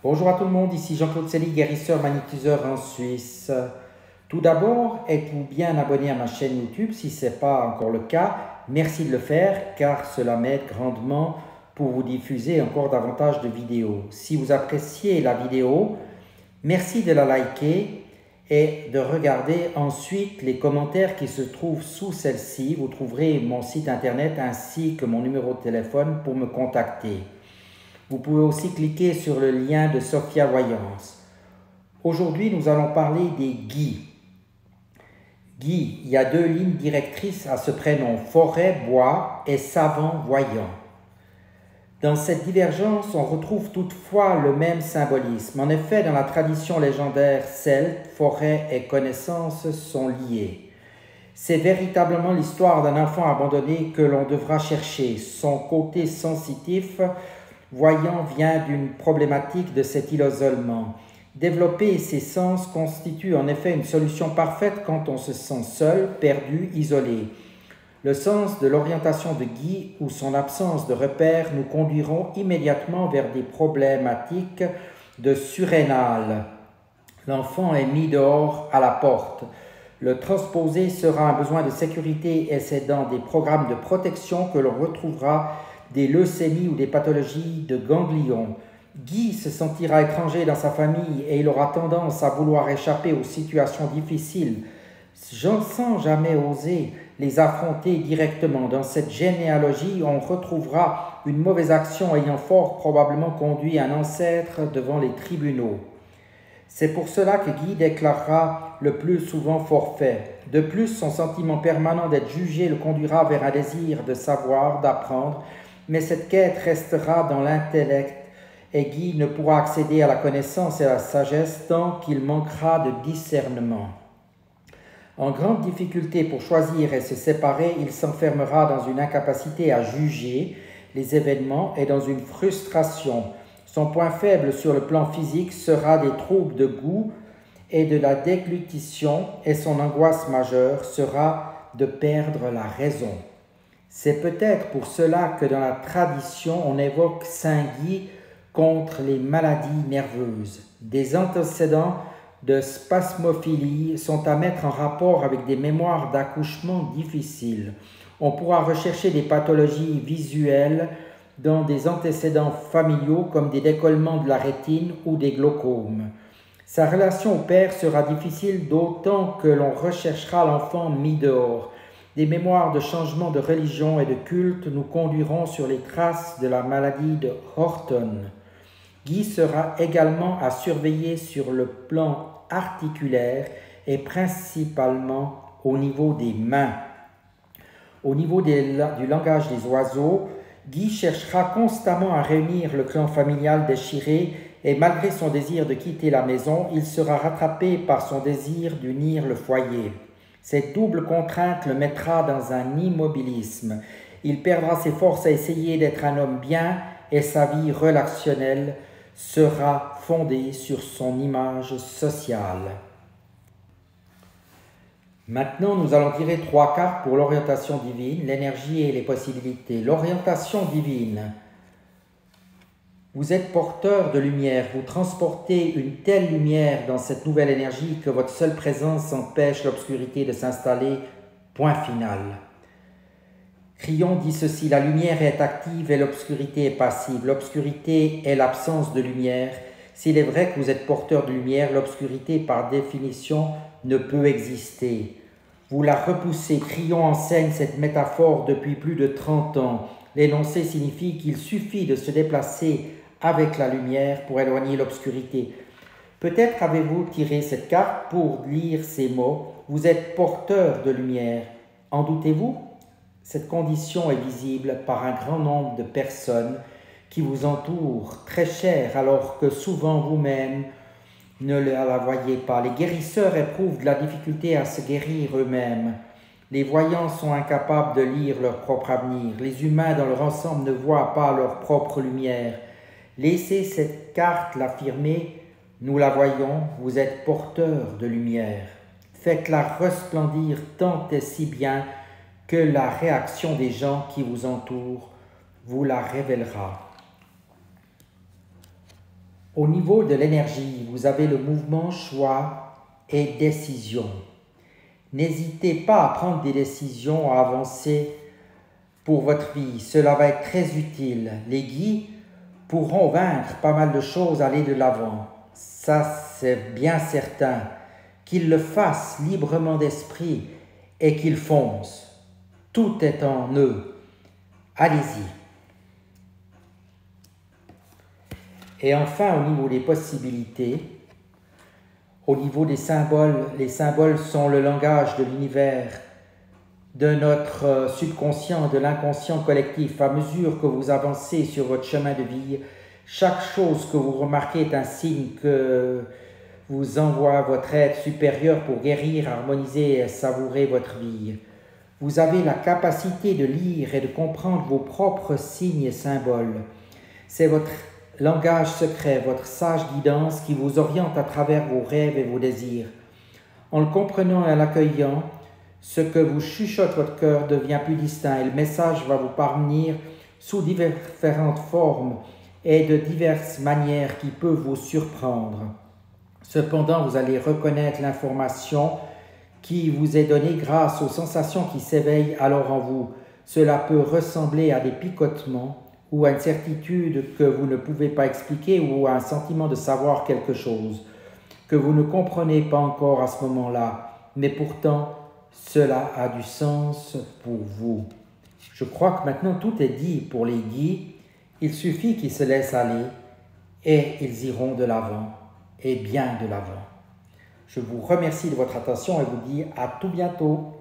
Bonjour à tout le monde, ici Jean-Claude Sely, guérisseur magnétiseur en Suisse. Tout d'abord, êtes-vous bien abonné à ma chaîne YouTube? Si ce n'est pas encore le cas, merci de le faire car cela m'aide grandement pour vous diffuser encore davantage de vidéos. Si vous appréciez la vidéo, merci de la liker et de regarder ensuite les commentaires qui se trouvent sous celle-ci. Vous trouverez mon site internet ainsi que mon numéro de téléphone pour me contacter. Vous pouvez aussi cliquer sur le lien de Sophia Voyance. Aujourd'hui, nous allons parler des Guy. Guy, il y a deux lignes directrices à ce prénom, forêt, bois et savant, voyant. Dans cette divergence, on retrouve toutefois le même symbolisme. En effet, dans la tradition légendaire celte, forêt et connaissance sont liées. C'est véritablement l'histoire d'un enfant abandonné que l'on devra chercher. Son côté sensitif, voyant, vient d'une problématique de cet isolement. Développer ses sens constitue en effet une solution parfaite quand on se sent seul, perdu, isolé. Le sens de l'orientation de Guy ou son absence de repère nous conduiront immédiatement vers des problématiques de surrénal. L'enfant est mis dehors à la porte. Le transposé sera un besoin de sécurité et c'est dans des programmes de protection que l'on retrouvera des leucémies ou des pathologies de ganglions. Guy se sentira étranger dans sa famille et il aura tendance à vouloir échapper aux situations difficiles sans jamais oser les affronter directement. Dans cette généalogie, on retrouvera une mauvaise action ayant fort probablement conduit un ancêtre devant les tribunaux. C'est pour cela que Guy déclarera le plus souvent forfait. De plus, son sentiment permanent d'être jugé le conduira vers un désir de savoir, d'apprendre, mais cette quête restera dans l'intellect et Guy ne pourra accéder à la connaissance et à la sagesse tant qu'il manquera de discernement. En grande difficulté pour choisir et se séparer, il s'enfermera dans une incapacité à juger les événements et dans une frustration. Son point faible sur le plan physique sera des troubles de goût et de la déglutition et son angoisse majeure sera de perdre la raison. C'est peut-être pour cela que dans la tradition, on évoque Saint Guy contre les maladies nerveuses. Des antécédents de spasmophilie sont à mettre en rapport avec des mémoires d'accouchement difficiles. On pourra rechercher des pathologies visuelles dans des antécédents familiaux comme des décollements de la rétine ou des glaucomes. Sa relation au père sera difficile d'autant que l'on recherchera l'enfant mis dehors. Des mémoires de changement de religion et de culte nous conduiront sur les traces de la maladie de Horton. Guy sera également à surveiller sur le plan articulaire et principalement au niveau des mains. Au niveau du langage des oiseaux, Guy cherchera constamment à réunir le clan familial déchiré et malgré son désir de quitter la maison, il sera rattrapé par son désir d'unir le foyer. Cette double contrainte le mettra dans un immobilisme. Il perdra ses forces à essayer d'être un homme bien et sa vie relationnelle sera fondée sur son image sociale. Maintenant, nous allons tirer 3 cartes pour l'orientation divine, l'énergie et les possibilités. L'orientation divine. Vous êtes porteur de lumière, vous transportez une telle lumière dans cette nouvelle énergie que votre seule présence empêche l'obscurité de s'installer. Point final. Crillon dit ceci, la lumière est active et l'obscurité est passive. L'obscurité est l'absence de lumière. S'il est vrai que vous êtes porteur de lumière, l'obscurité par définition ne peut exister. Vous la repoussez. Crillon enseigne cette métaphore depuis plus de 30 ans. L'énoncé signifie qu'il suffit de se déplacer avec la lumière pour éloigner l'obscurité. Peut-être avez-vous tiré cette carte pour lire ces mots. Vous êtes porteur de lumière. En doutez-vous ? Cette condition est visible par un grand nombre de personnes qui vous entourent, très chères, alors que souvent vous-même ne la voyez pas. Les guérisseurs éprouvent de la difficulté à se guérir eux-mêmes. Les voyants sont incapables de lire leur propre avenir. Les humains dans leur ensemble ne voient pas leur propre lumière. Laissez cette carte l'affirmer, nous la voyons, vous êtes porteur de lumière. Faites-la resplendir tant et si bien que la réaction des gens qui vous entourent vous la révélera. Au niveau de l'énergie, vous avez le mouvement, choix et décision. N'hésitez pas à prendre des décisions, à avancer pour votre vie. Cela va être très utile. Les guides pourront vaincre pas mal de choses, aller de l'avant. Ça, c'est bien certain. Qu'ils le fassent librement d'esprit et qu'ils foncent. Tout est en eux. Allez-y. Et enfin, au niveau des possibilités, au niveau des symboles, les symboles sont le langage de l'univers, de notre subconscient, de l'inconscient collectif. À mesure que vous avancez sur votre chemin de vie, chaque chose que vous remarquez est un signe que vous envoie votre être supérieur pour guérir, harmoniser et savourer votre vie. Vous avez la capacité de lire et de comprendre vos propres signes et symboles. C'est votre langage secret, votre sage guidance qui vous oriente à travers vos rêves et vos désirs. En le comprenant et en l'accueillant, ce que vous chuchote votre cœur devient plus distinct et le message va vous parvenir sous différentes formes et de diverses manières qui peuvent vous surprendre. Cependant, vous allez reconnaître l'information qui vous est donnée grâce aux sensations qui s'éveillent alors en vous. Cela peut ressembler à des picotements ou à une certitude que vous ne pouvez pas expliquer ou à un sentiment de savoir quelque chose que vous ne comprenez pas encore à ce moment-là, mais pourtant, cela a du sens pour vous. Je crois que maintenant tout est dit pour les guides. Il suffit qu'ils se laissent aller et ils iront de l'avant, et bien de l'avant. Je vous remercie de votre attention et vous dis à tout bientôt.